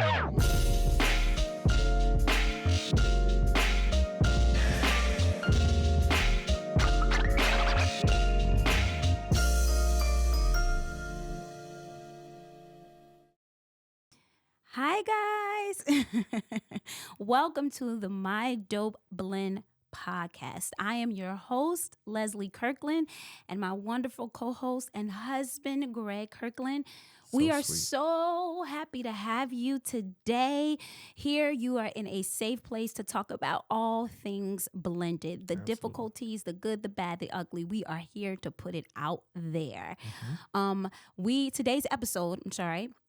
Hi, guys. Welcome to the My Dope Blend podcast. I am your host, Leslie Kirkland, and my wonderful co host and husband, Greg Kirkland. We are sweet. so happy to have you today. Here, you are in a safe place to talk about all things blended, the difficulties, the good, the bad, the ugly. We are here to put it out there. Today's episode,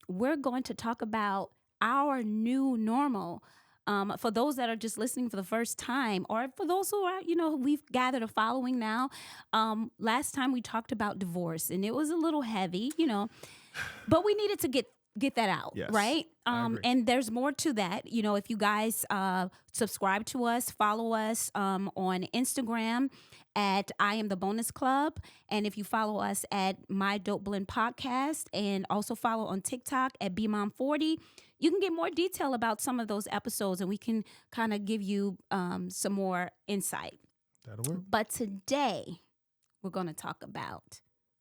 we're going to talk about our new normal. For those that are just listening for the first time, or for those who are, we've gathered a following now. Last time we talked about divorce, and it was a little heavy, but we needed to get that out, Yes, right? I agree. And there's more to that. If you guys subscribe to us, follow us on Instagram at I Am the Bonus Club, and if you follow us at My Dope Blend Podcast, and also follow on TikTok at BMom40, you can get more detail about some of those episodes, and we can kind of give you some more insight. That'll work. But today, we're going to talk about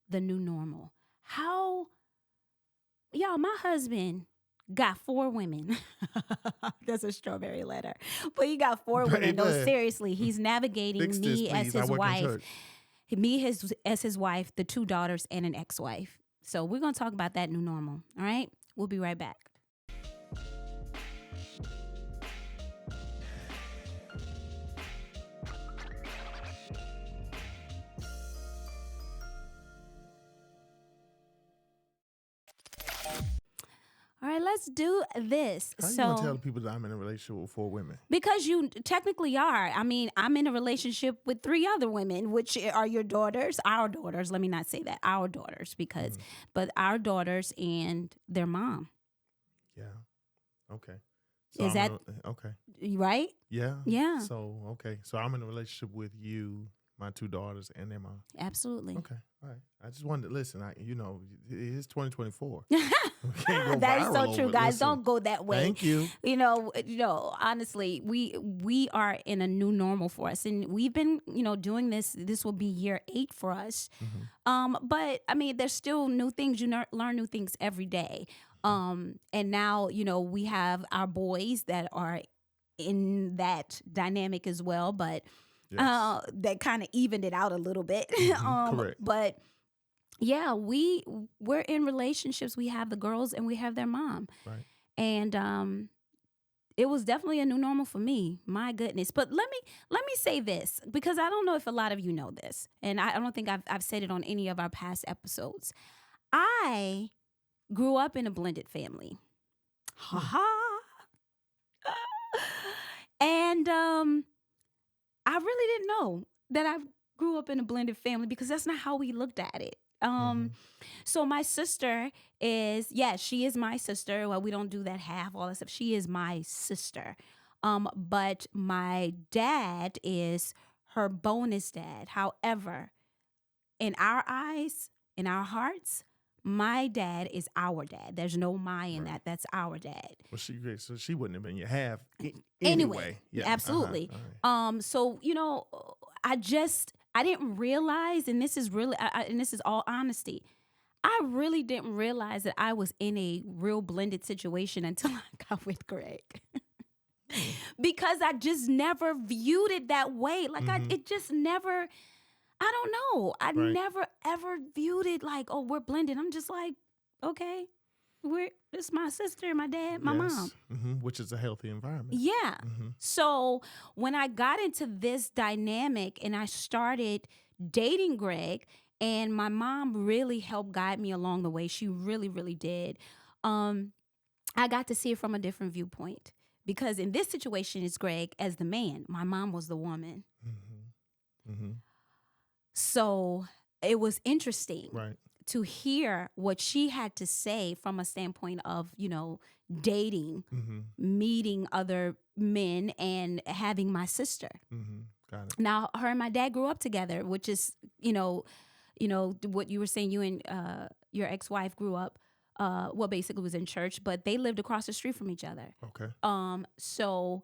the new normal. My husband got 4 women. That's a strawberry letter. But he got 4 women. No, Baby. seriously, he's navigating Fix this, me as please. I his work in wife. church. As his wife, the 2 daughters, and an ex-wife. So we're going to talk about that new normal. All right? We'll be right back. All right, let's do this. How you gonna tell people that I'm in a relationship with 4 women? Because you technically are. I mean, I'm in a relationship with 3 other women, which are your daughters, our daughters. Let me not say that, our daughters, but our daughters and their mom. Yeah. Okay. Is that okay? right? Yeah. Yeah. So okay. So I'm in a relationship with you, my 2 daughters, and their mom. Absolutely. Okay. All right. I just wanted to listen. It's 2024. We can't go That is viral so true, over- guys. listen. Don't go that way. Thank you. Honestly, we are in a new normal for us, and we've been, doing this. This will be year 8 for us. Mm-hmm. But I mean, there's still new things. You learn new things every day. And now, we have our boys that are in that dynamic as well, but Yes. that kind of evened it out a little bit. Correct. But yeah, we're in relationships. We have the girls and we have their mom. Right. And it was definitely a new normal for me. My goodness. But let me say this, because I don't know if a lot of you know this, and I don't think I've said it on any of our past episodes. I grew up in a blended family. Ha ha. And I really didn't know that I grew up in a blended family, because that's not how we looked at it. So my sister she is my sister. Well, we don't do that half, all that stuff. She is my sister. But my dad is her bonus dad. However, in our eyes, in our hearts, my dad is our dad. There's no my in that. That's our dad. Well, so she wouldn't have been your half Anyway, Yeah. absolutely. All right. So I didn't realize, and this is really, and this is all honesty, I really didn't realize that I was in a real blended situation until I got with Greg. Because I just never viewed it that way. Like it just never, I don't know. I Right. never ever viewed it like, oh, we're blended. I'm just like, okay, it's my sister, my dad, my mom. Which is a healthy environment. Yeah. So when I got into this dynamic and I started dating Greg, and my mom really helped guide me along the way. She really, really did. I got to see it from a different viewpoint, because in this situation, it's Greg as the man. My mom was the woman. So it was interesting. Right. To hear what she had to say from a standpoint of, dating, meeting other men, and having my sister. Got it. Now, her and my dad grew up together, which is, what you were saying, you and your ex-wife grew up well, basically was in church, but they lived across the street from each other. Okay. So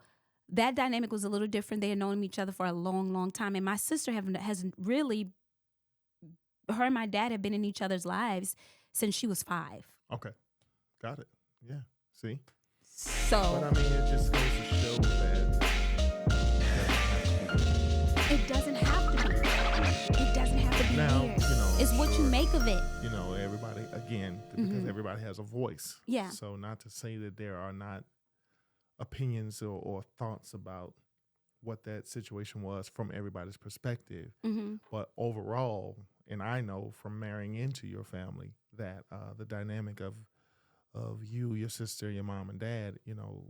that dynamic was a little different. They had known each other for a long, long time, and my sister hasn't really. Her and my dad have been in each other's lives since she was 5. Okay. Got it. Yeah. See? So But I mean, it just goes to show that it doesn't have to be. It doesn't have to be now, weird. you know, It's what you sure, make of it. you know, everybody, again, because Mhm. everybody has a voice. Yeah. So not to say that there are not opinions or thoughts about what that situation was from everybody's perspective. Mm-hmm. But overall, and I know from marrying into your family that the dynamic of you, your sister, your mom and dad, you know,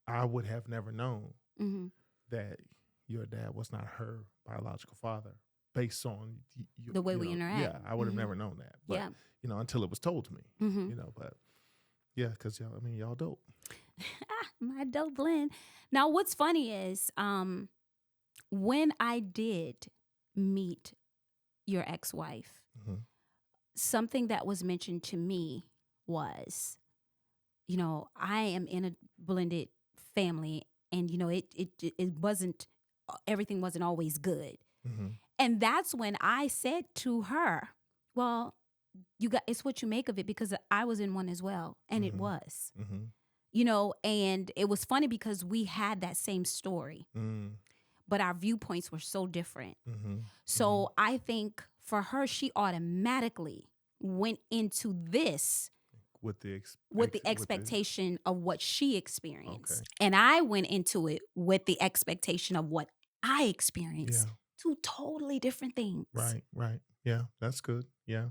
I would have never known Mm-hmm. that your dad was not her biological father based on The way we interact. Yeah, I would have Mhm. never known that. But, Yeah. you know, until it was told to me, Mm-hmm. you know, but yeah, because y'all, I mean, y'all dope. My dope blend. Now, what's funny is when I did meet your ex-wife, Mhm. something that was mentioned to me was, you know, I am in a blended family, and you know, it wasn't everything wasn't always good, Mhm. and that's when I said to her, "Well, it's what you make of it," because I was in one as well, and it Mhm. was, Mhm. you know, and it was funny because we had that same story, Mm. but our viewpoints were so different. Mhm. So I think for her, she automatically went into this With the with the expectation of what she experienced. Okay. And I went into it with the expectation of what I experienced. Yeah. Two totally different things. Right. Yeah, that's good. Yeah.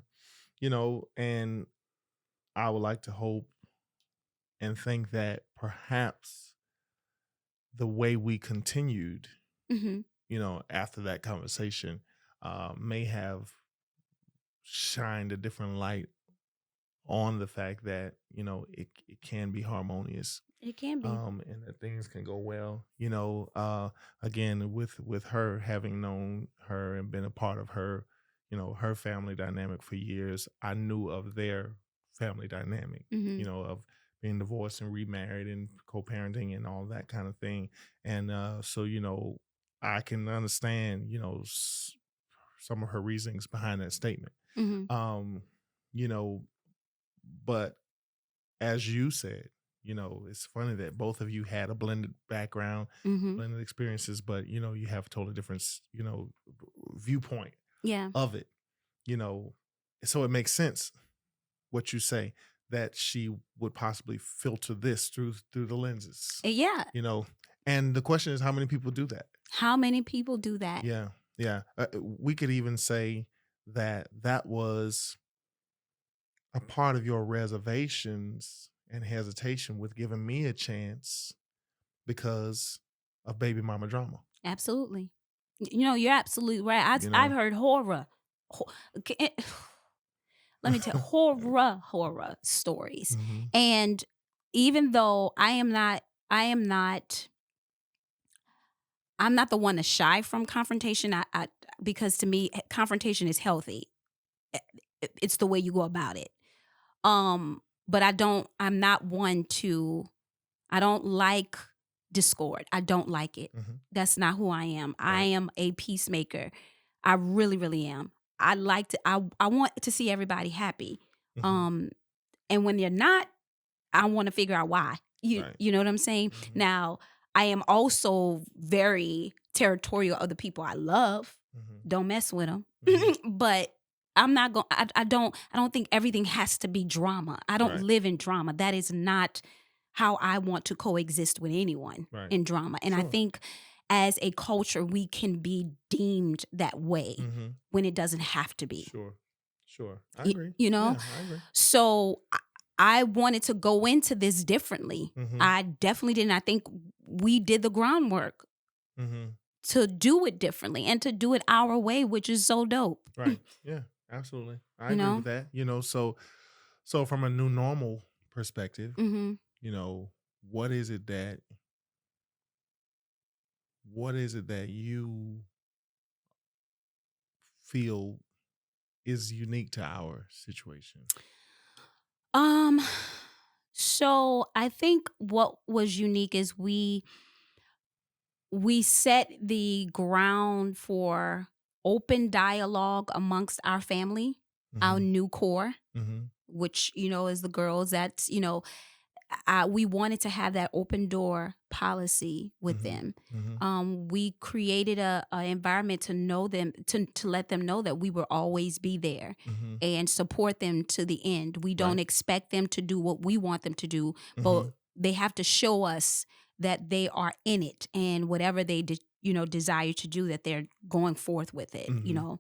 You know, and I would like to hope and think that perhaps the way we continued, Mm-hmm. you know, after that conversation, may have shined a different light on the fact that, you know, it can be harmonious, It can be. and that things can go well. You know, again, with her, having known her and been a part of her, you know, her family dynamic for years, I knew of their family dynamic, Mm-hmm. you know, of being divorced and remarried and co-parenting and all that kind of thing. And so, you know, I can understand, you know, some of her reasonings behind that statement. Mm-hmm. Um, you know, but as you said, you know, it's funny that both of you had a blended background, Mm-hmm. blended experiences, but you know, you have a totally different, you know, viewpoint Yeah. of it. You know, so it makes sense what you say that she would possibly filter this through the lenses. Yeah. You know, and the question is, how many people do that? How many people do that? Yeah, yeah. We could even say that that was a part of your reservations and hesitation with giving me a chance because of baby mama drama. Absolutely. You know, you're absolutely right. You I've know, heard horror. ho- Let me tell horror stories. hmm And even though I'm not the one to shy from confrontation. Because to me, confrontation is healthy. I- It's the way you go about it. But I'm not one to, I don't like discord. I don't like it. hmm That's not who I am. I Right. am a peacemaker. I really, really am. I want to see everybody happy. hmm Um, and when they're not, I want to figure out why. Right. You know what I'm saying? hmm Now, I am also very territorial of the people I love. hmm Don't mess with them. hmm But I'm not going I don't think everything has to be drama. I don't Right. live in drama. That is not how I want to coexist with anyone Right. in drama. And I Sure. think as a culture we can be deemed that way hmm when it doesn't have to be. Sure. I Y- agree. you know? Yeah, I agree. So I wanted to go into this differently. hmm I definitely didn't. I think we did the groundwork hmm to do it differently and to do it our way, which is so dope. Right. Yeah, absolutely. I You agree know? with that. You know, so from a new normal perspective, Mm-hmm. you know, what is it that you feel is unique to our situation? Um, so I think what was unique is we set the ground for open dialogue amongst our family, our Mhm, new core, mhm, which is the girls. We wanted to have that open door policy with mhm, them. mhm, We created a environment to know them, to let them know that we will always be there mhm. and support them to the end. We don't Right. expect them to do what we want them to do, but Mhm, they have to show us that they are in it, and whatever they desire to do, that they're going forth with it. mhm,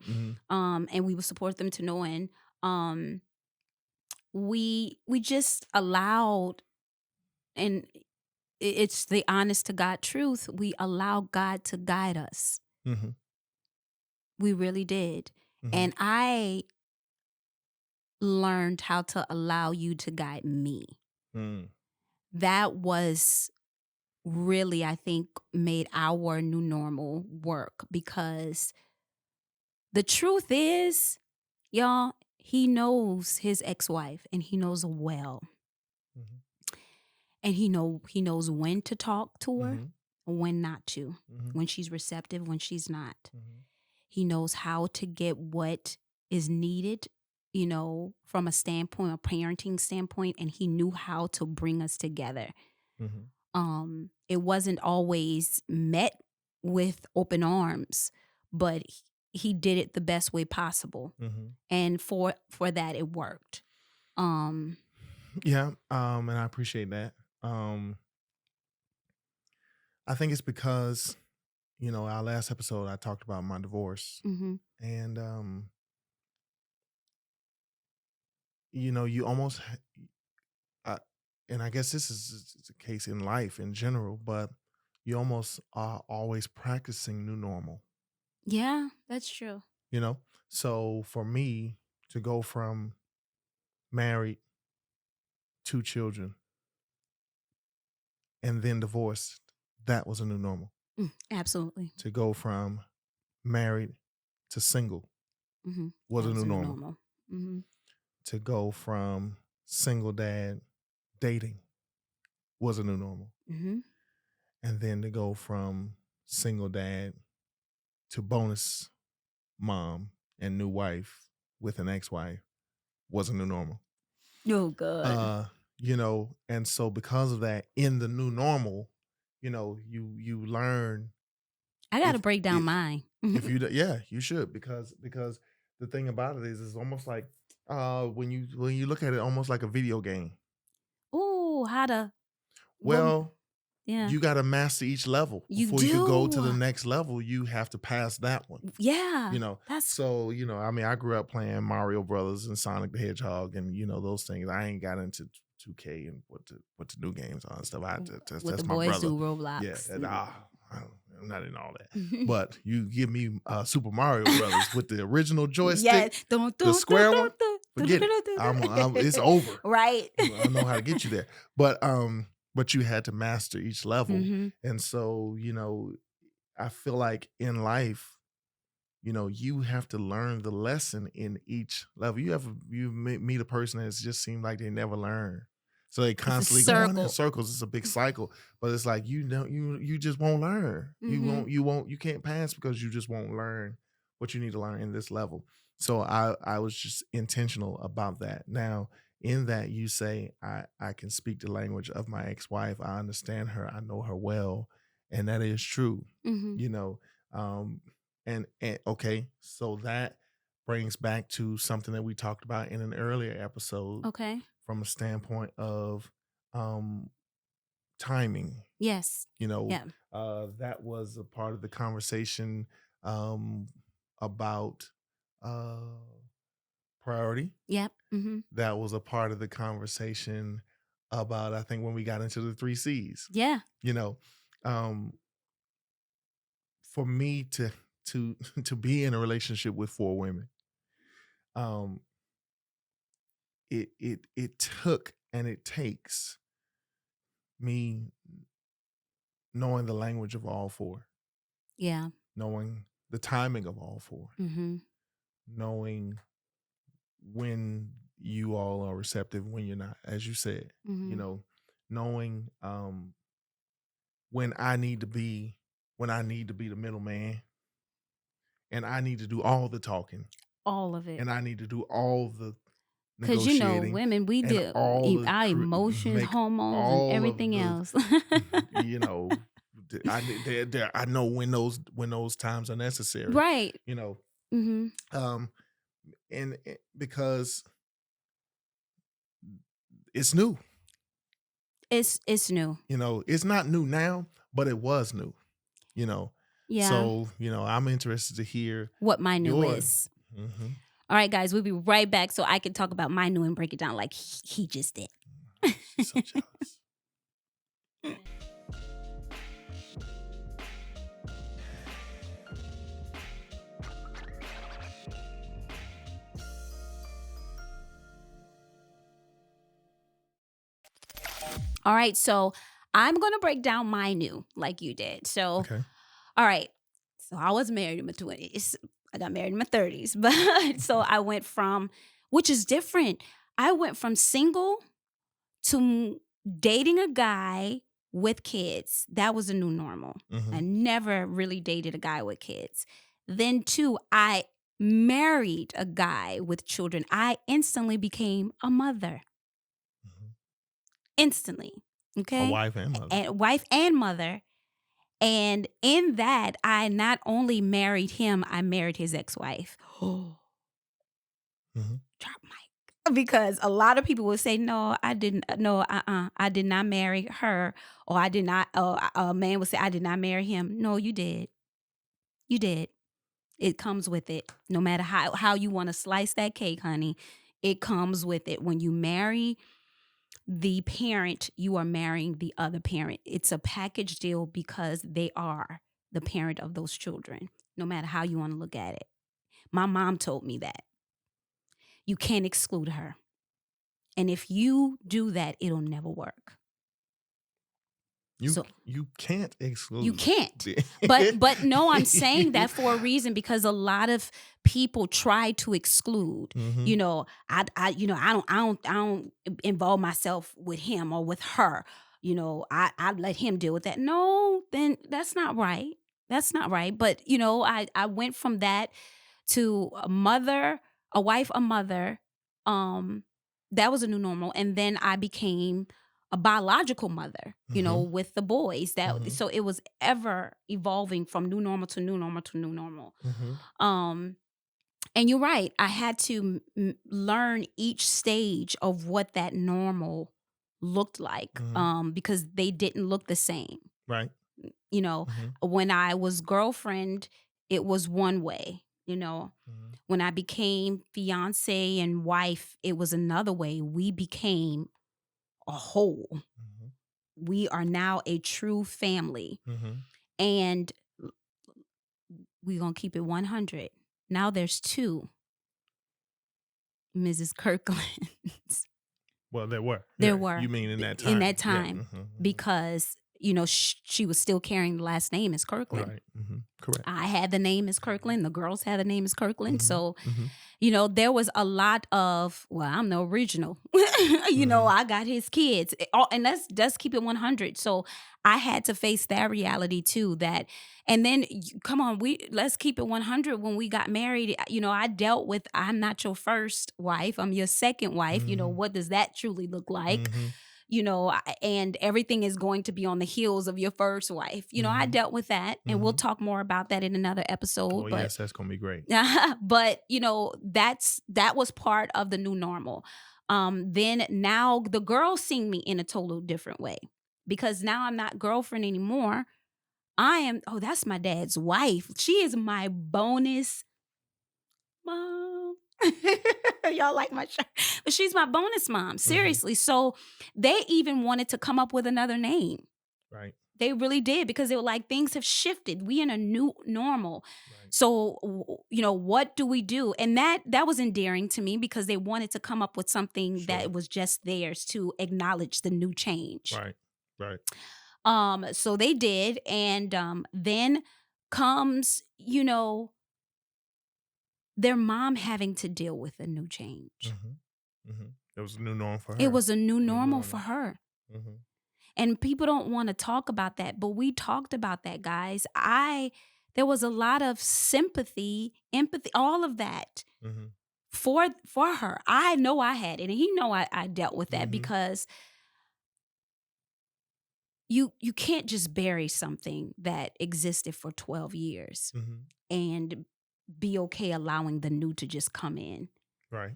mhm, And we will support them to no end. Um, we just allowed, and it's the honest to God truth. We allow God to guide us. mhm, We really did. mhm, And I learned how to allow you to guide me. mm, That was really, I think, made our new normal work, because the truth is, y'all, he knows his ex-wife, and he knows her well. mhm, And he knows when to talk to her, mhm, when not to, mhm, when she's receptive, when she's not. mhm, He knows how to get what is needed, from a standpoint, a parenting standpoint, and he knew how to bring us together. mhm, It wasn't always met with open arms, but he did it the best way possible. mhm. And for that it worked. Um, Yeah, and I appreciate that. I think it's because, our last episode I talked about my divorce, mhm. and you almost I, and I guess this is the case in life in general, but you almost are always practicing new normal, Yeah, that's true. you know? So for me to go from married, 2 children, and then divorced, that was a new normal. Absolutely. To go from married to single was That a was new a new normal. normal. Hmm. To go from single dad dating was a new normal. Hmm. And then to go from single dad to bonus mom and new wife with an ex-wife was a new normal. Oh, good. Uh, and so because of that, in the new normal, you learn I got to if break down if mine. if yeah, you should because the thing about it is it's almost like when you look at it almost like a video game. Oh, how to what? Well, Yeah, you got to master each level you before you could go to the do. next level. You have to pass that one. Yeah, You know, that's so I mean, I grew up playing Mario Brothers and Sonic the Hedgehog, and those things. I ain't got into 2K and what the new games are and stuff. what the That's my boys brother. do. Yeah, Roblox. I'm not in all that. But you give me Super Mario Brothers with the original joystick, Yes. Dun, the dun, dun, square dun, one. dun, dun, Forget it. dun, dun, It's dun. over. Right. I know how to get you there. But you had to master each level. Hmm. And so, I feel like in life, you have to learn the lesson in each level. Meet a person that's just seemed like they never learn. So they It's a constantly going in circle. circles. It's a big cycle, but it's like you just won't learn. Hmm. You can't pass because you just won't learn what you need to learn in this level. So I was just intentional about that. Now, in that you say I can speak the language of my ex-wife. I understand her. I know her well, and that is true. Hmm. You know, um, and okay, so that brings back to something that we talked about in an earlier episode Okay. from a standpoint of um timing. Yes. You know, Yeah. that was a part of the conversation um about uh priority. Yep. Hmm. That was a part of the conversation about, I think, when we got into the 3 C's. Yeah. You know, um for me to to be in a relationship with 4 women, um it took and it takes me knowing the language of all 4, Yeah. knowing the timing of all 4, Hmm. knowing when you all are receptive when you're not, as you said, Mm-hmm. knowing when I need to be the middleman, and I need to do all the talking, All of it. and I need to do all the Because, negotiating, women, we and do all the our emotions, make hormones, and all of everything the else. you know I know when those times are necessary, Right. you know Mm-hmm. um because it's new. It's new. It's not new now, but it was new. you know Yeah. so I'm interested to hear What my new your is. Mhm. All right, guys, we'll be right back so I can talk about my new and break it down like he just did. She's so jealous. All right, so I'm going to break down my new like you did. So, Okay. all right. So I was married in my 20s. I got married in my 30s. But so I went from, which is different. I went from single to dating a guy with kids. That was a new normal. Mhm. I never really dated a guy with kids. Then, two, I married a guy with children. I instantly became a mother. Mhm. Instantly. A Okay. wife and mother. And wife and mother. And in that, I not only married him, I married his ex-wife. Mhm. Drop mic. Because a lot of people would say, no, I didn't. No, I did not marry her. Or I did not. A man would say, I did not marry him. No, you did. You did. It comes with it. No matter how you want to slice that cake, honey, it comes with it. When you marry the parent, you are marrying the other parent. It's a package deal because they are the parent of those children, no matter how you want to look at it. My mom told me that. You can't exclude her. And if you do that, it'll never work. You So you can't exclude. you can't. But no, I'm saying that for a reason because a lot of people try to exclude. Mhm. I I don't involve myself with him or with her. I let him deal with that. No, then that's not right. That's not right. But I went from that to a mother, a wife, a mother. That was a new normal, and then I became a biological mother, Mhm. with the boys. Mhm. So it was ever evolving from new normal to new normal to new normal. Mhm. Um, and you're right. I had to learn each stage of what that normal looked like, Mhm. because they didn't look the same. Right. You know, Mhm. when I was girlfriend, it was one way. Mhm. When I became fiance and wife, it was another way. We became a whole. Mhm. We are now a true family. Mhm. And we're going to keep it 100. Now there's two Mrs. Kirklands. Well, there were. There Yeah. were You mean in that in time? that Yeah. time Mhm. because, she was still carrying the last name as Kirkland. Right. Mhm. Correct. I had the name as Kirkland. The girls had the name as Kirkland. Mhm. So, Mhm. there was a lot of, well, I'm the original. Mhm. I got his kids. And let's keep it 100. So I had to face that reality too. And then come on, let's keep it 100. When we got married, I dealt with, I'm not your first wife. I'm your second wife. Mhm. What does that truly look like? Mhm. And everything is going to be on the heels of your first wife. I Mhm. dealt with that, and we'll Mhm. talk more about that in another Oh episode. But yes, that's gonna be great. but that was part of the new normal. Then now the girls seeing me in a total different way because now I'm not girlfriend anymore. I am. Oh, that's my dad's wife. She is my bonus mom. Y'all like my shirt, but she's my bonus mom. Seriously. So they even wanted to come up with another name. Right. They really did because they were like, things have shifted. We in a new normal. Right. So, what do we do? And that was endearing to me because they wanted to come up with something Sure. that was just theirs to acknowledge the new change. Right. Right. So they did. And then comes, their mom having to deal with a new change. Mhm. It was a new norm for her. It was a new normal normal. for her. Mm-hmm. And people don't want to talk about that, but we talked about that, guys. There was a lot of sympathy, empathy, all of that Mm-hmm. for her. I know I had it, and he know I dealt with that Mhm. because you can't just bury something that existed for 12 years Mm-hmm. and be okay allowing the new to just come in. Right.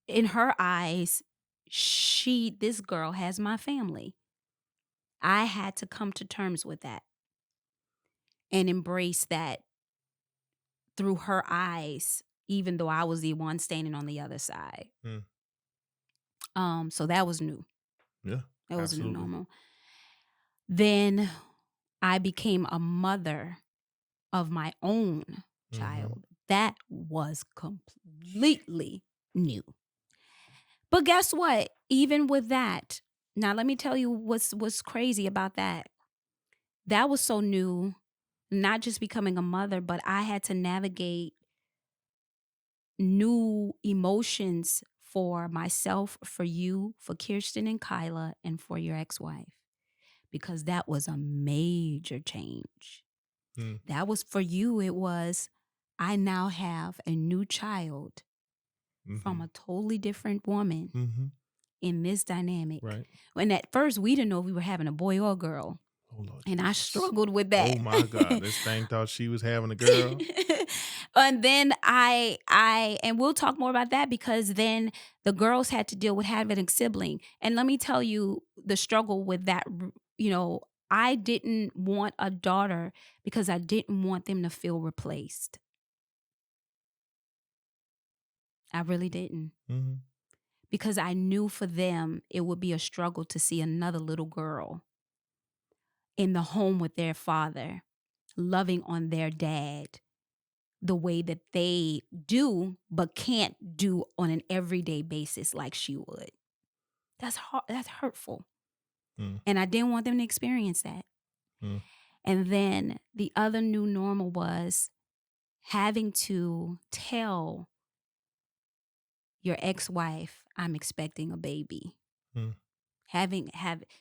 In her eyes, this girl has my family. I had to come to terms with that and embrace that through her eyes, even though I was the one standing on the other side. So that was new. Yeah. That was a new Absolutely. normal. Then I became a mother of my own child. That was completely new. But guess what? Even with that, now let me tell you what's crazy about that. That was so new, not just becoming a mother, but I had to navigate new emotions for myself, for you, for Kirsten and Kyla, and for your ex-wife. Because that was a major change. That was for you, it was, I now have a new child from a totally different woman in this dynamic. Right. When at first we didn't know if we were having a boy or a girl. Oh, Lord And I Jesus. struggled with that. Oh my God. This thing thought she was having a girl. And then and we'll talk more about that because then the girls had to deal with having a sibling. And let me tell you the struggle with that. You know, I didn't want a daughter because I didn't want them to feel replaced. I really didn't. Because I knew for them it would be a struggle to see another little girl in the home with their father, loving on their dad the way that they do, but can't do on an everyday basis like she would. That's hurtful. And I didn't want them to experience that. And then the other new normal was having to tell your ex-wife, I'm expecting a baby.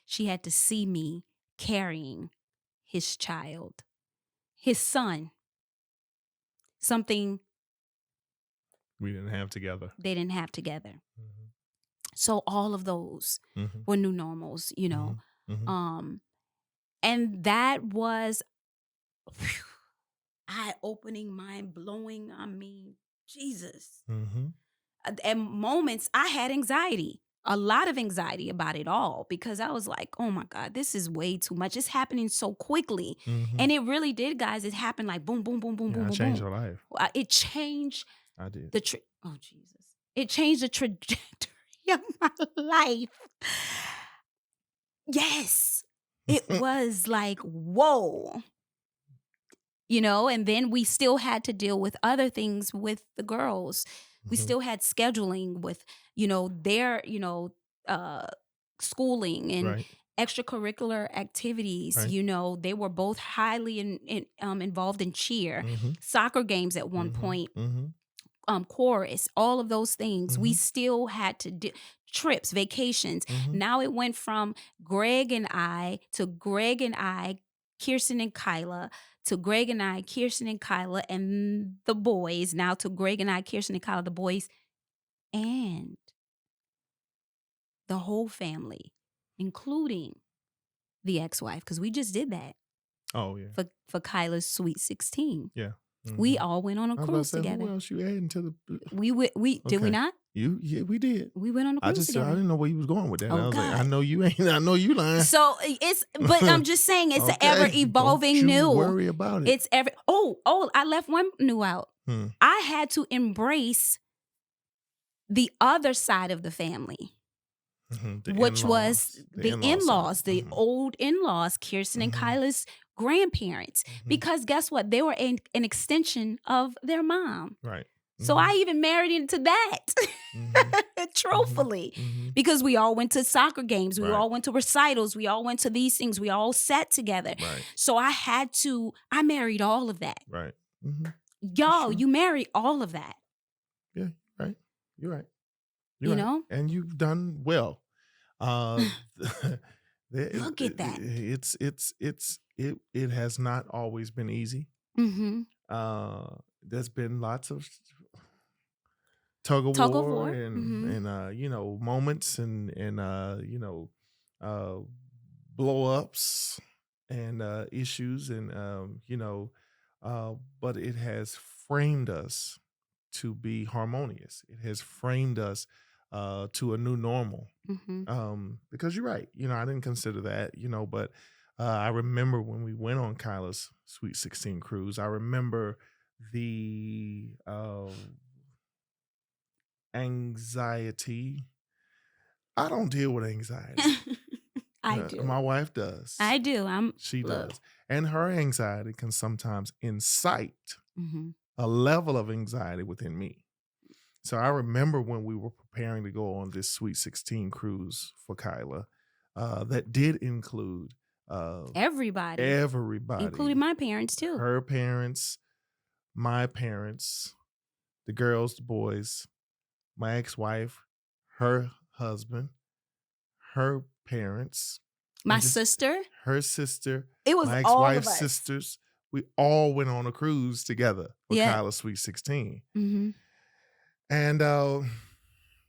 She had to see me carrying his child, his son, something we didn't have together. They didn't have together. So all of those were new normals, you know. And that was eye-opening, mind-blowing. I mean, Jesus. At moments, I had anxiety, a lot of anxiety about it all because I was like, oh my God, this is way too much. It's happening so quickly. And it really did, guys. It happened like boom, boom, boom, boom, boom, boom. It changed your life. It changed I did. Oh, Jesus. It changed the trajectory of my life. Yes. It was like, whoa. You know, and then we still had to deal with other things with the girls. We still had scheduling with, you know, their, you know, schooling and extracurricular activities. You know, they were both highly involved in cheer, soccer games at one point, chorus, all of those things. We still had to do trips, vacations. Now it went from Greg and I to Greg and I, Kirsten and Kyla, to Greg and I, Kirsten and Kyla, and the boys. Now to Greg and I, Kirsten and Kyla, the boys, and the whole family, including the ex-wife, because we just did that. Oh yeah. For Kyla's Sweet 16. Yeah. We all went on a cruise together. Who else you adding to the? Did we not? Yeah, we did. We went on a cruise together. I didn't know where you was going with that. Oh, I was God. like, I know you ain't. I know you lying. So but I'm just saying, it's an ever evolving new. Don't worry about it. It's I left one new out. I had to embrace the other side of the family. Which was the in-laws, the old in-laws, Kirsten and Kyla's grandparents. Because guess what? They were an extension of their mom. Right. So I even married into that, truthfully, because we all went to soccer games. We all went to recitals. We all went to these things. We all sat together. Right. So I married all of that. Right. Y'all, you marry all of that. Yeah, right. You're right. You're you right, know? and you've done well. Uh, Look at that. it has not always been easy. Mm-hmm. There's been lots of tug of Tug of war war. and Mm-hmm. moments and uh blow ups and issues and but it has framed us to be harmonious. It has framed us to a new normal. Mm-hmm. Because you're right, I didn't consider that, but I remember when we went on Kyla's Sweet 16 cruise. I remember the anxiety. I don't deal with anxiety. I do. My wife does. I do. She look. does. And her anxiety can sometimes incite Mm-hmm. a level of anxiety within me. So I remember when we were preparing to go on this Sweet 16 cruise for Kyla, that did include Everybody, everybody, including my parents too. her parents, my parents, the girls, the boys, my ex-wife, her husband, her parents, My and just sister. her sister, It was my all of ex-wife's us. sisters. We all went on a cruise together for Yeah. Kyla Sweet 16. Mm-hmm. And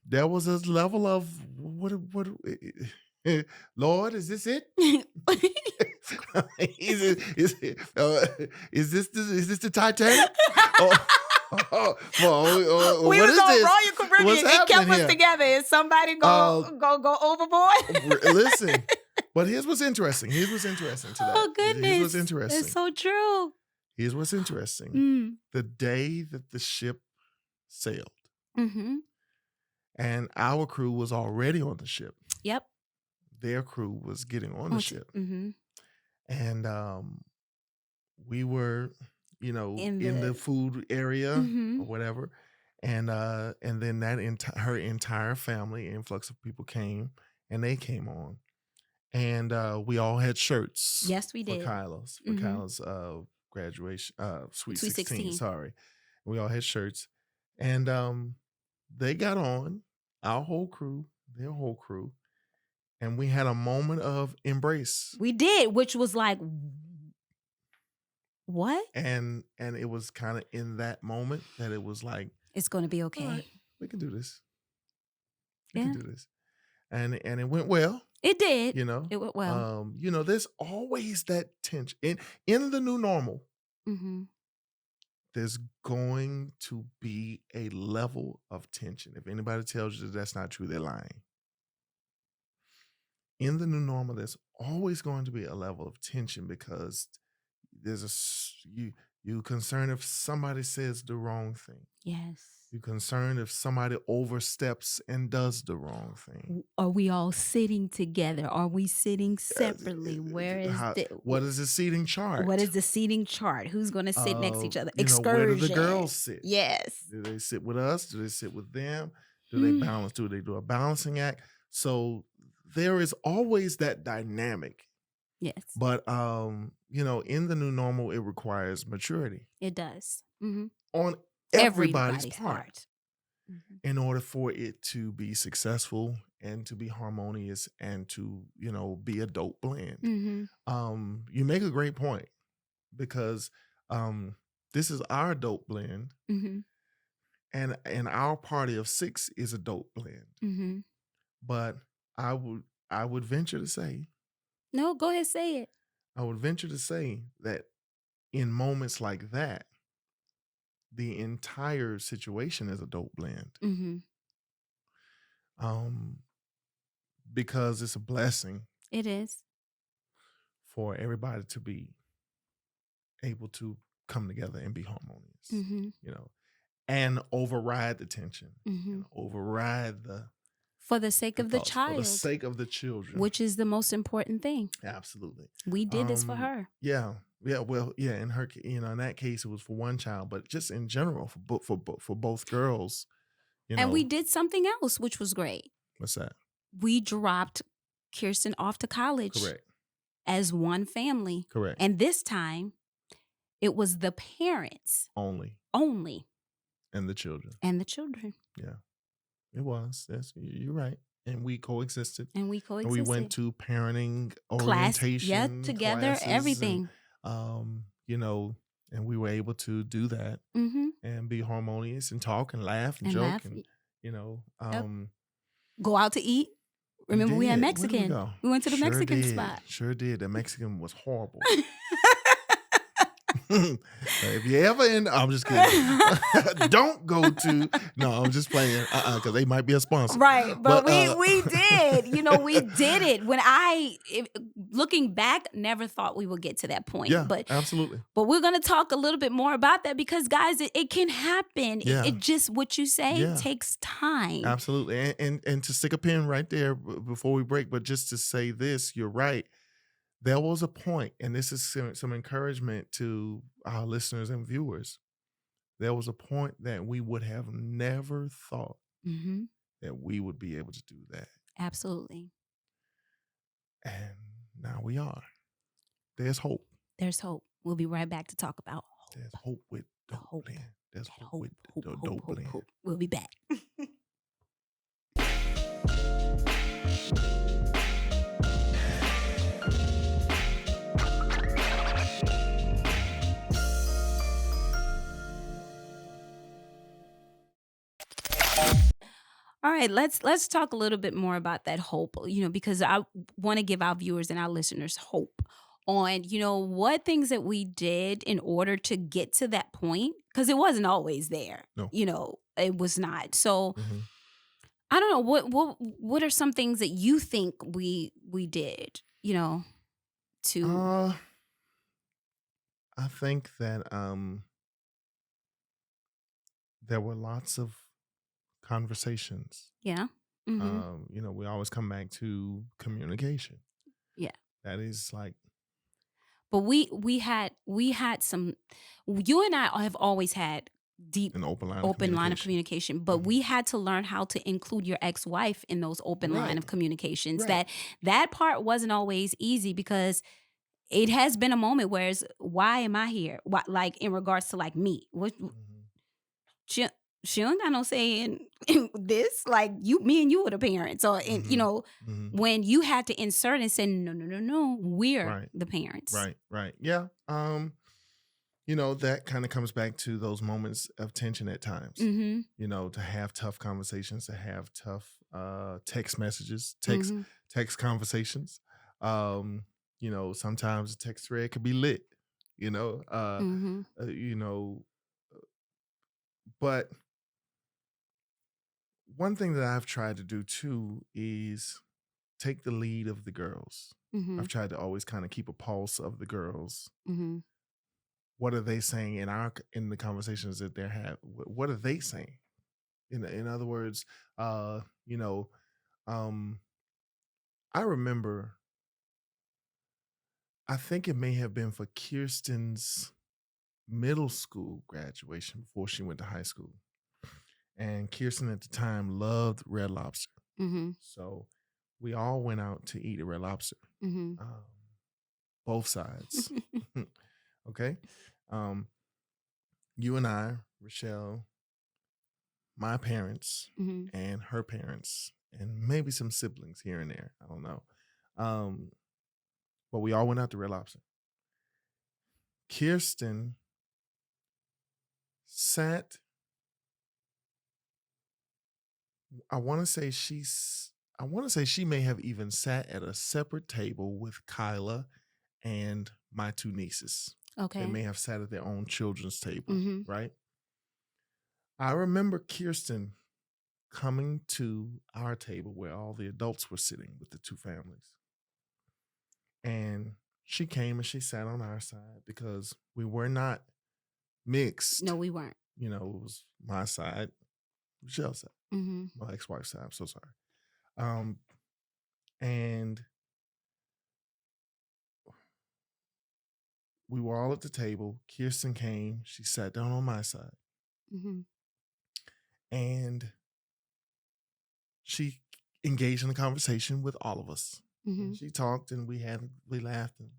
there was a level of what Lord, is this it? Is this the Titanic? We what was is on this? Royal Caribbean. What's It kept happening us here? together. Is somebody go overboard? Listen, but here's what's interesting. Here's what's interesting to that. Oh goodness, Here's what's interesting. It's so true. Here's what's interesting. Mm. The day that the ship sailed, Mm-hmm. and our crew was already on the ship. Yep. Their crew was getting on the ship. Mm-hmm. And we were, in the food area Mm-hmm. or whatever. And then her entire family, influx of people came, and they came on. And we all had shirts. Yes, we did. For Kyla's graduation, Sweet 16, sorry. We all had shirts. And they got on, our whole crew, their whole crew, and we had a moment of embrace. We did, which was like, what? And it was kind of in that moment that it was like, it's going to be okay. Right, we can do this. We can do this. And it went well. It did. It went well. There's always that tension in the new normal. Mm-hmm. There's going to be a level of tension. If anybody tells you that that's not true, they're lying. In the new normal, there's always going to be a level of tension because there's you concerned if somebody says the wrong thing. Yes. You're concerned if somebody oversteps and does the wrong thing. Are we all sitting together? Are we sitting separately? What is the seating chart? What is the seating chart? Who's going to sit next to each other? Excursion. Where do the girls sit? Yes. Do they sit with us? Do they sit with them? Do they balance? Do they do a balancing act? So there is always that dynamic. Yes. But in the new normal, it requires maturity. It does. Mm-hmm. On everybody's part. Mm-hmm. In order for it to be successful and to be harmonious and to, be a dope blend. Mm-hmm. You make a great point because this is our dope blend. Mm-hmm. And our party of 6 is a dope blend. Mm-hmm. But I would venture to say. No, go ahead, say it. I would venture to say that in moments like that, the entire situation is a dope blend. Mm-hmm. Because it's a blessing. It is. For everybody to be able to come together and be harmonious. Mm-hmm. And override the tension. Mm-hmm. And override the for the sake of the child. For the sake of the children. Which is the most important thing. Absolutely. We did this for her. Yeah. Yeah. Well, yeah. In her, in that case, it was for one child, but just in general, for both girls, And we did something else, which was great. What's that? We dropped Kirsten off to college. Correct. As one family. Correct. And this time, it was the parents. Only. And the children. Yeah. It was. That's you're right. And we coexisted. and we And we went coexisted. to parenting Class, yeah, orientation together, classes and everything. you know, and we were able to do that Mm-hmm. and be harmonious and talk and laugh and And joke laugh. and you know, Yep. Go out to eat. Remember, we had Where did we Mexican. go? We went to the Sure Mexican did. spot. Sure did. The Mexican was horrible. If you ever I'm just kidding. Don't go to. No, I'm just playing. Because they might be a sponsor. Right, but But we did. We did it. When looking back, never thought we would get to that point. yeah, But absolutely. we're gonna talk a little bit more about that because, guys, it can happen. Yeah. It just what you say Yeah. takes time. Absolutely. And to stick a pin right there before we break, but just to say this, you're right. There was a point, and this is some encouragement to our listeners and viewers. There was a point that we would have never thought Mm-hmm. that we would be able to do that. Absolutely. And now we are. There's hope. There's hope. We'll be right back to talk about hope. There's hope with Dope Hope. Blend. There's That hope with the Dope Blend. hope. We'll be back. All right, let's talk a little bit more about that hope, because I want to give our viewers and our listeners hope on, what things that we did in order to get to that point, because it wasn't always there. No. It was not. So Mhm. I don't know what are some things that you think we did, to I think that there were lots of conversations. yeah. Mhm. We always come back to communication. Yeah. That is like But we had some. You and I have always had deep an open line of communication, but we had to learn how to include your ex-wife in those open line Right. of communications. Right. That part wasn't always easy because it has been a moment where it's, why am I here? Why, like in regards to like me, what Mhm. she don't got no say in this. Like me and you were the parents, or and Mhm. when you had to insert and say no, we're Right. the parents. Right. Yeah. That kind of comes back to those moments of tension at times. Mm-hmm. To have tough conversations, to have tough text messages, Mhm. text conversations. Sometimes the text thread could be lit, Mhm. but one thing that I've tried to do too is take the lead of the girls. Mhm. I've tried to always kind of keep a pulse of the girls. Mhm. What are they saying in the conversations that they're having? What are they saying? In other words, I remember. I think it may have been for Kirsten's middle school graduation before she went to high school, and Kirsten at the time loved Red Lobster, Mhm. so we all went out to eat at Red Lobster. Mhm. Both sides. Okay. You and I, Rochelle, my parents, Mhm. and her parents, and maybe some siblings here and there. I don't know. But we all went out to Red Lobster. Kirsten sat. I want to say she may have even sat at a separate table with Kyla and my two nieces. Okay. They may have sat at their own children's table, Mhm. right? I remember Kirsten coming to our table where all the adults were sitting with the two families. And she came and she sat on our side because we were not mixed. No, we weren't. It was my side, Michelle's side, Mhm. my ex-wife's side. I'm so sorry. And we were all at the table. Kirsten came. She sat down on my side. Mhm. And she engaged in a conversation with all of us. And Mhm. she talked and we laughed. And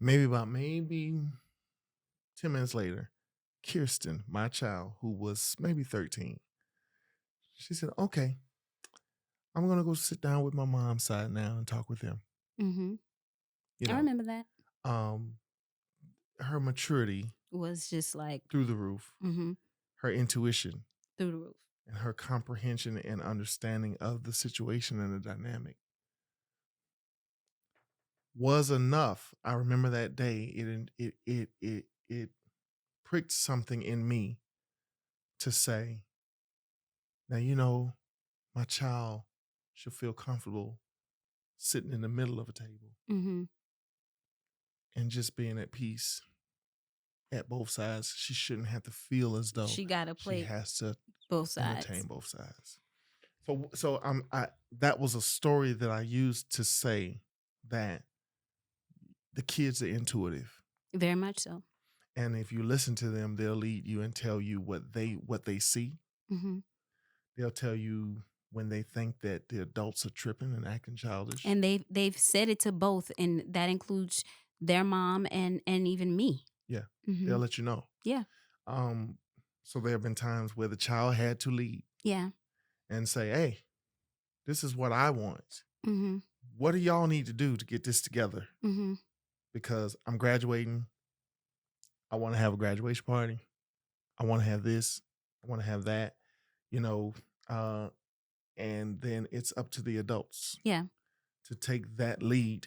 maybe 10 minutes later, Kirsten, my child, who was maybe 13, She said, okay, I'm going to go sit down with my mom's side now and talk with them. Mm-hmm. You I know, remember that. um, her maturity Was just like through the roof, mm-hmm, her intuition, through the roof. and her comprehension and understanding of the situation and the dynamic was enough. I remember that day. It pricked something in me to say, now my child should feel comfortable sitting in the middle of a table Mm-hmm. and just being at peace at both sides. She shouldn't have to feel as though She got to she play has to both sides. entertain both sides. So that was a story that I used to say that the kids are intuitive, Very much so. and if you listen to them, they'll lead you and tell you what they see. Mm-hmm. They'll tell you when they think that the adults are tripping and acting childish. And they've said it to both, and that includes their mom and even me. Yeah, Mm-hmm. they'll let you know. Yeah. So there have been times where the child had to lead. Yeah. And say, hey, this is what I want. Mm-hmm. What do y'all need to do to get this together? Mm-hmm. Because I'm graduating. I want to have a graduation party. I want to have this. I want to have that, and then it's up to the adults. Yeah. To take that lead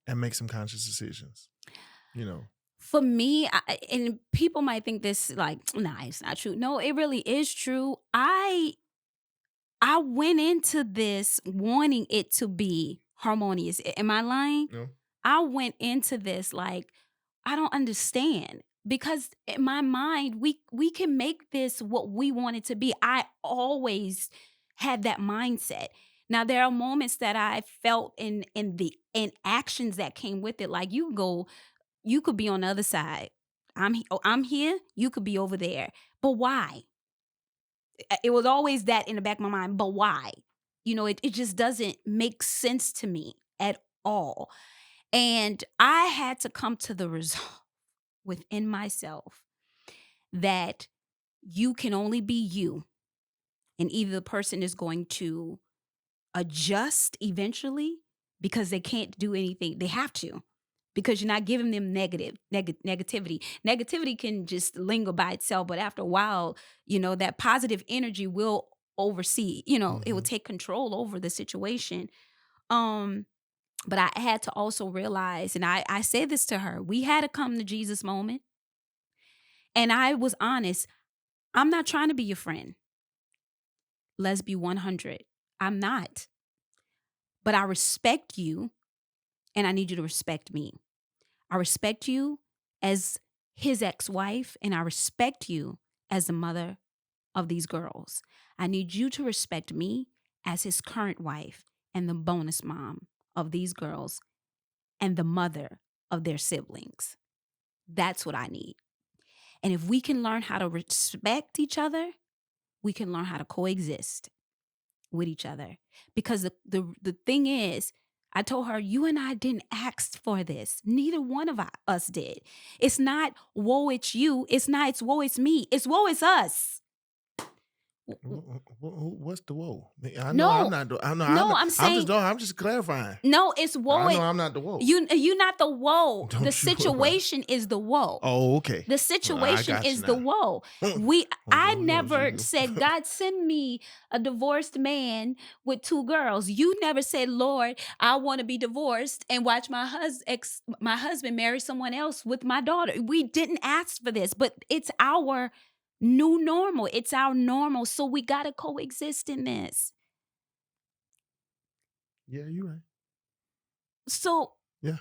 and make some conscious decisions, For me, and people might think this like, nah, it's not true. No, it really is true. I went into this wanting it to be harmonious. Am I lying? No. I went into this like, I don't understand. Because in my mind, we can make this what we want it to be. I always had that mindset. Now there are moments that I felt in actions that came with it. Like you could be on the other side. I'm here. You could be over there. But why? It was always that in the back of my mind. But why? It just doesn't make sense to me at all. And I had to come to the resolve within myself that you can only be you. And either the person is going to adjust eventually because they can't do anything. They have to. Because you're not giving them negativity. Negativity can just linger by itself, but after a while, that positive energy will oversee, it will take control over the situation. But I had to also realize, and I said this to her, we had a come to Jesus moment. And I was honest, I'm not trying to be your friend. Let's be 100. I'm not. But I respect you, and I need you to respect me. I respect you as his ex-wife, and I respect you as the mother of these girls. I need you to respect me as his current wife and the bonus mom of these girls and the mother of their siblings. That's what I need. And if we can learn how to respect each other, we can learn how to coexist with each other. Because the thing is, I told her, you and I didn't ask for this. Neither one of us did. It's not, woe, it's you. It's not, it's woe, it's me. It's woe, it's us. What's the woe? I know No. I'm not. I know. No, I'm saying. I'm just clarifying. No, it's woe. I know I'm not the woe. You're not the woe. Don't The you situation is the woe. Oh, okay. The situation got you is the now. woe. I never said, God, send me a divorced man with 2 girls. You never said, Lord, I want to be divorced and watch my husband marry someone else with my daughter. We didn't ask for this, but it's our new normal. It's our normal. So we got to coexist in this. Yeah, you're right. So yeah,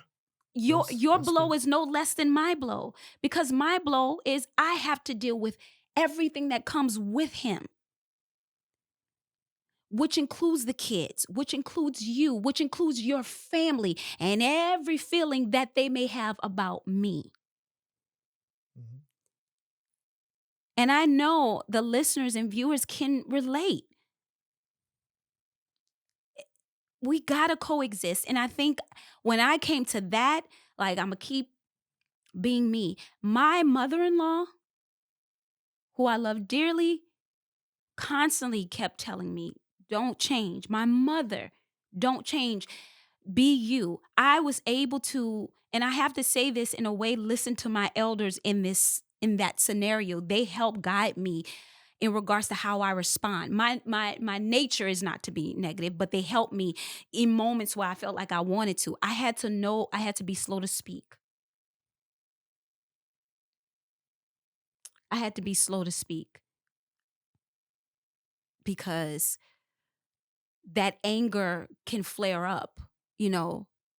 your that's blow good. is no less than my blow, because my blow is I have to deal with everything that comes with him, which includes the kids, which includes you, which includes your family, and every feeling that they may have about me. Mm-hmm. And I know the listeners and viewers can relate. We gotta coexist. And I think when I came to that, like, I'm gonna keep being me. My mother-in-law, who I love dearly, constantly kept telling me, don't change. My mother, don't change. Be you. I was able to, and I have to say this in a way, listen to my elders in that scenario. They help guide me in regards to how I respond. My nature is not to be negative, but they help me in moments where I felt like I wanted to. I had to know I had to be slow to speak. I had to be slow to speak because that anger can flare up,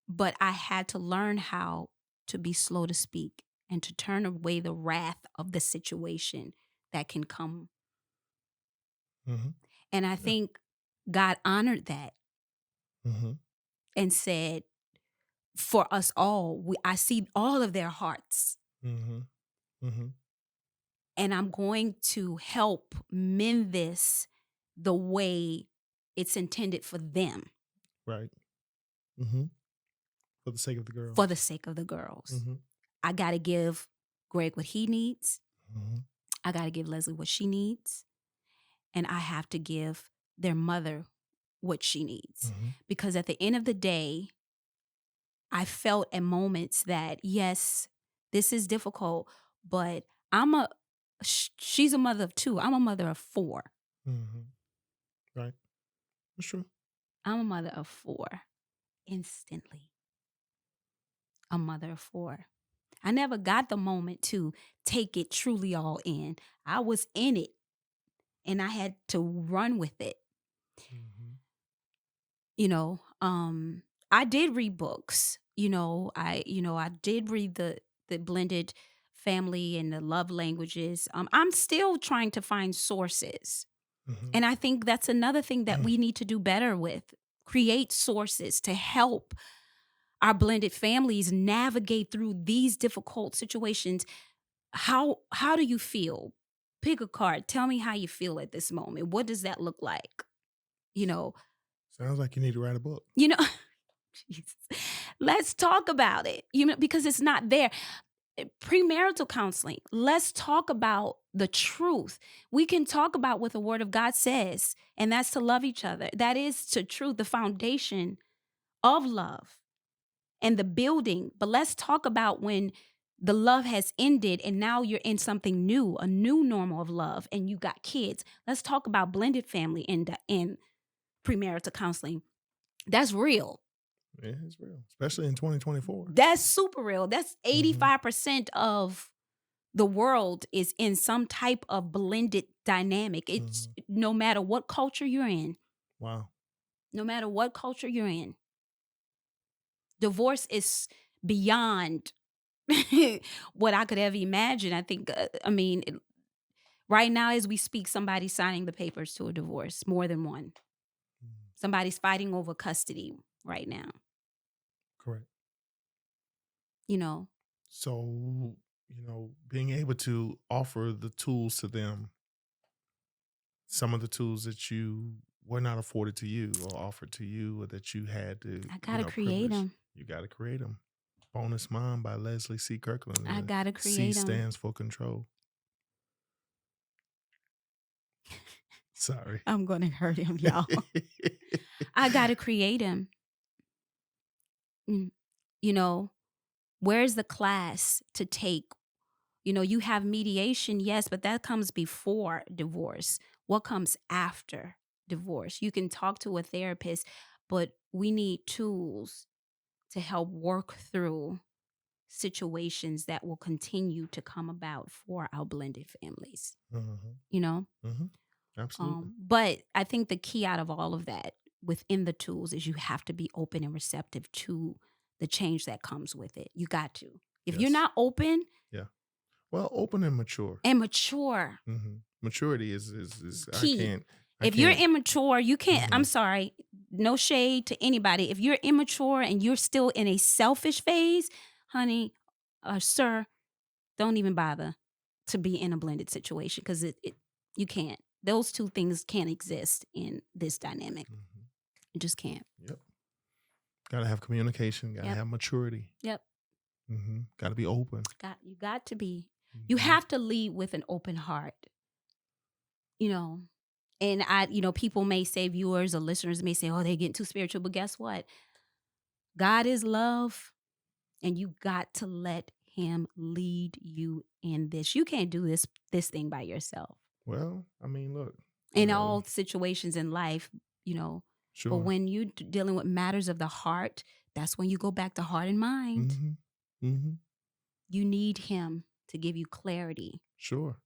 but I had to learn how to be slow to speak and to turn away the wrath of the situation that can come. Mm-hmm. And I think God honored that Mm-hmm. and said, for us all, I see all of their hearts. Mm-hmm. Mm-hmm. And I'm going to help mend this the way it's intended for them. Right. Mm-hmm. For the sake of the girls. For the sake of the girls. Mm-hmm. I got to give Greg what he needs. Mm-hmm. I got to give Leslie what she needs. And I have to give their mother what she needs. Mm-hmm. Because at the end of the day, I felt at moments that, yes, this is difficult, but she's a mother of 2. I'm a mother of 4. Mm-hmm. Right. That's true. I'm a mother of 4. Instantly. A mother of 4. I never got the moment to take it truly all in. I was in it and I had to run with it. Mm-hmm. I did read books. I did read the blended family and the love languages. I'm still trying to find sources. Mm-hmm. And I think that's another thing that we need to do better with. Create sources to help our blended families navigate through these difficult situations. How do you feel? Pick a card. Tell me how you feel at this moment. What does that look like? Sounds like you need to write a book. Jesus. Let's talk about it. Because it's not there. Premarital counseling. Let's talk about the truth. We can talk about what the word of God says, and that's to love each other. That is to truth, the foundation of love and the building. But let's talk about when the love has ended and now you're in something new, a new normal of love, and you got kids. Let's talk about blended family and premarital counseling. That's real. Yeah, it's real, especially in 2024. That's super real. That's 85% of the world is in some type of blended dynamic. It's no matter what culture you're in. Wow. No matter what culture you're in. Divorce is beyond what I could ever imagine. I think, right now as we speak, somebody's signing the papers to a divorce, more than one. Somebody's fighting over custody right now. Correct. So, being able to offer the tools to them, some of the tools that you were not afforded to you or offered to you or that you had to. I got to create them. You got to create them. Bonus Mom by Leslie C. Kirkland. I got to create C them. stands for control. Sorry. I'm going to hurt him, y'all. I got to create him. Where's the class to take? You have mediation, yes, but that comes before divorce. What comes after divorce? You can talk to a therapist, but we need tools to help work through situations that will continue to come about for our blended families. Absolutely. But I think the key out of all of that within the tools is you have to be open and receptive to the change that comes with it. You got to. If you're not open. Yeah. Well, open and mature. Maturity is key. If you're immature, you can't. I'm sorry. No shade to anybody. If you're immature and you're still in a selfish phase, honey, sir, don't even bother to be in a blended situation because you can't. Those two things can't exist in this dynamic. It just can't. Yep. Got to have communication. Got to have maturity. Yep. Got to be open. You got to be. You have to lead with an open heart. And people may say, viewers or listeners may say, oh, they're getting too spiritual. But guess what? God is love, and you got to let him lead you in this. You can't do this thing by yourself. Well, I mean, look. In all situations in life, But Sure. when you're dealing with matters of the heart, that's when you go back to heart and mind. You need him to give you clarity Sure.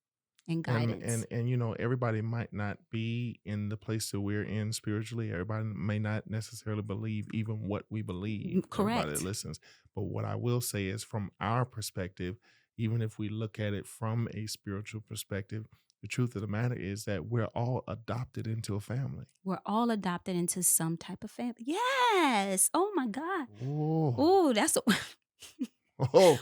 and guidance. And everybody might not be in the place that we're in spiritually. Everybody may not necessarily believe even what we believe. Correct. Everybody that listens. But what I will say is, from our perspective, even if we look at it from a spiritual perspective, the truth of the matter is that we're all adopted into a family. We're all adopted into some type of family. Yes. Oh my God. Oh, that's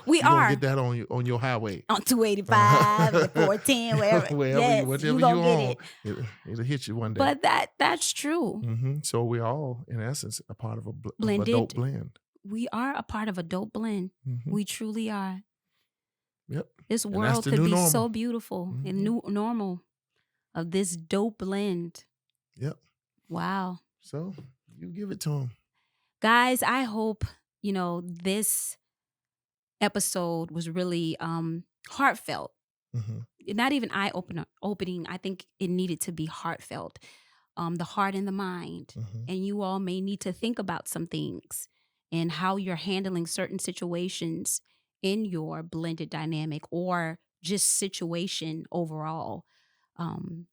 we are. Gonna get that on your highway. On 285, 410, wherever. Yes, whatever you on, get it. It'll hit you one day. But that's true. So we're all, in essence, a part of a Blended. dope blend. We are a part of a dope blend. We truly are. Yep. This world could be normal. So beautiful and new normal of this dope blend. Yep. Wow. So you give it to them. Guys, I hope, this episode was really heartfelt. Not even eye-opening. I think it needed to be heartfelt. The heart and the mind. And you all may need to think about some things and how you're handling certain situations in your blended dynamic or just situation overall.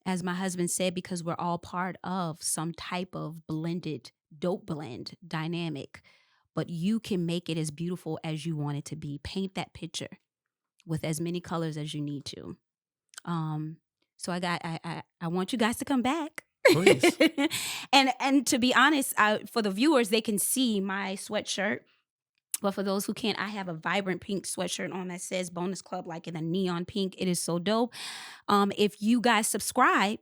As my husband said, because we're all part of some type of blended, dope blend dynamic, but you can make it as beautiful as you want it to be. Paint that picture with as many colors as you need to. So I want you guys to come back. Please. and to be honest, for the viewers, they can see my sweatshirt. But for those who can't, I have a vibrant pink sweatshirt on that says Bonus Club, like in a neon pink. It is so dope. If you guys subscribe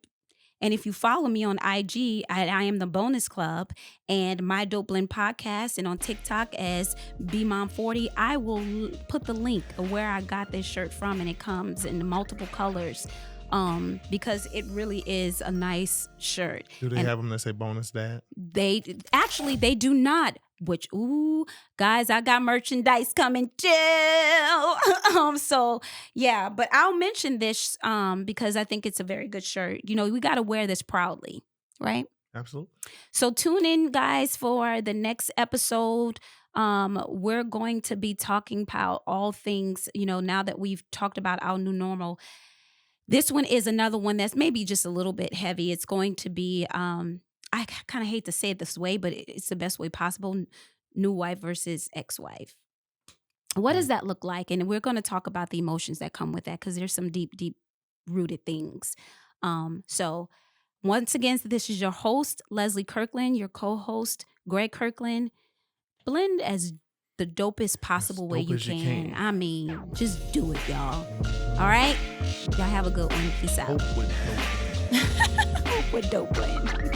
and if you follow me on IG, I am the Bonus Club and my Dope Blend podcast, and on TikTok as BMom40, I will put the link of where I got this shirt from, and it comes in multiple colors. Because it really is a nice shirt. Do they have them that say Bonus Dad? They do not. Which, guys, I got merchandise coming too. So yeah, but I'll mention this because I think it's a very good shirt. We got to wear this proudly, right? Absolutely. So tune in, guys, for the next episode. We're going to be talking about all things, now that we've talked about our new normal. This one is another one that's maybe just a little bit heavy. It's going to be, I kind of hate to say it this way, but it's the best way possible. New wife versus ex-wife. What does that look like? And we're going to talk about the emotions that come with that, because there's some deep, deep rooted things. So once again, this is your host, Leslie Kirkland, your co-host, Greg Kirkland. Blend as the dopest possible way you can. I mean, just do it, y'all. All right? Y'all have a good one. Peace out. Hope with dope. Hope with dope blend.